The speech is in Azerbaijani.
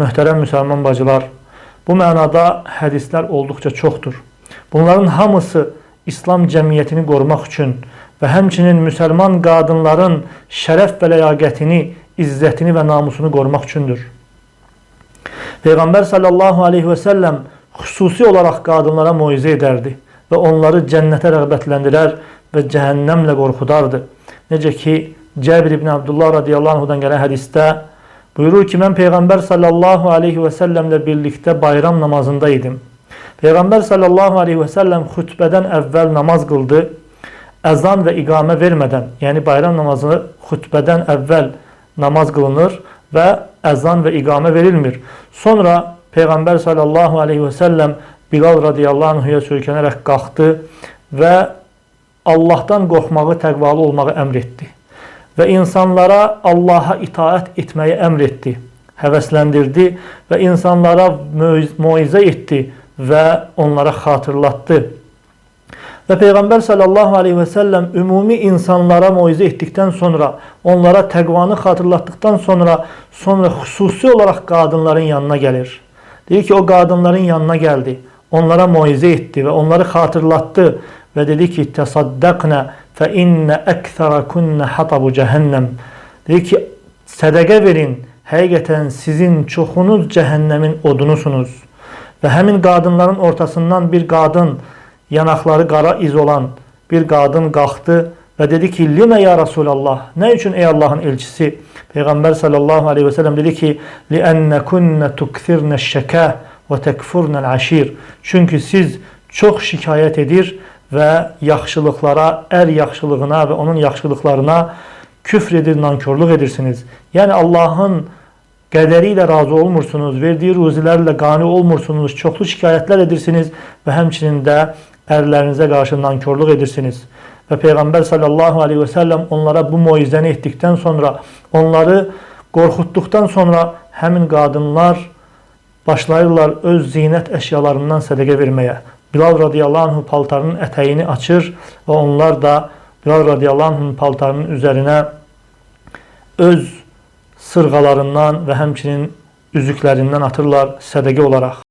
Möhtərəm müsəlman bacılar, bu mənada hədislər olduqca çoxdur. Bunların hamısı İslam cəmiyyətini qorumaq üçün və həmçinin müsəlman qadınların şərəf və ləyaqətini, izzətini və namusunu qorumaq üçündür. Peyğəmbər sallallahu aleyhi və səlləm xüsusi olaraq qadınlara moizə edərdi və onları cənnətə rəğbətləndirər və cəhənnəmlə qorxudardı. Necə ki, Cəbir ibn Abdullah radiyallahu anhudan gələn hədisdə buyurur ki, mən Peyğəmbər sallallahu aleyhi və səlləmlə birlikdə bayram namazında idim. Peyğəmbər sallallahu aleyhi və səlləm xütbədən əvvəl namaz qıldı, əzan və iqamə vermədən, yəni bayram namazını xütbədən əvvəl namaz qılınır və əzan və iqamə verilmir. Sonra Peyğəmbər sallallahu aleyhi və səlləm Bilal radiyallahu anhuya söykənərək qalxdı və Allahdan qorxmağı, təqvalı olmağı əmr etdi. Və insanlara Allaha itaət etməyi əmr etdi, həvəsləndirdi və insanlara moizə etdi və onlara xatırlatdı. Və Peyğəmbər sallallahu aleyhi və səlləm ümumi insanlara moizə etdikdən sonra, onlara təqvanı xatırlatdıqdan sonra xüsusi olaraq qadınların yanına gəlir. Deyir ki, o qadınların yanına gəldi, onlara moizə etdi və onları xatırlatdı və dedi ki, təsaddəqnə fə innə əksərəkunnə hatabu cəhənnəm. Deyir ki, sədəqə verin, həqiqətən sizin çoxunuz cəhənnəmin odunusunuz. Və həmin qadınların ortasından bir qadın, yanaqları qara iz olan bir qadın qalxdı və dedi ki, limə ya Rasulallah, nə üçün ey Allahın elçisi? Peyğəmbər sallallahu aleyhi və səlləm dedi ki, liənnəkunnə tukthirnə şəkəh və təkfurnəl əşir. Çünki siz çox şikayət edir və yaxşılıqlara, yaxşılığına və onun yaxşılıqlarına küfr edir, nankörlük edirsiniz. Yəni Allahın qədəri ilə razı olmursunuz, verdiyi ruzilərlə qani olmursunuz, çoxlu şikayətlər edirsiniz və həmçinin də ərlərinizə qarşı nankörlük edirsiniz. Və Peyğəmbər sallallahu aleyhi və səlləm onlara bu moizəni etdikdən sonra, onları qorxutduqdan sonra həmin qadınlar başlayırlar öz zinət əşyalarından sədəqə verməyə. Bilal radiyallahu anhu paltarının ətəyini açır və onlar da Bilal radiyallahu anhunun paltarının üzərinə öz sırğalarından və həmçinin üzüklərindən atırlar sədəqə olaraq.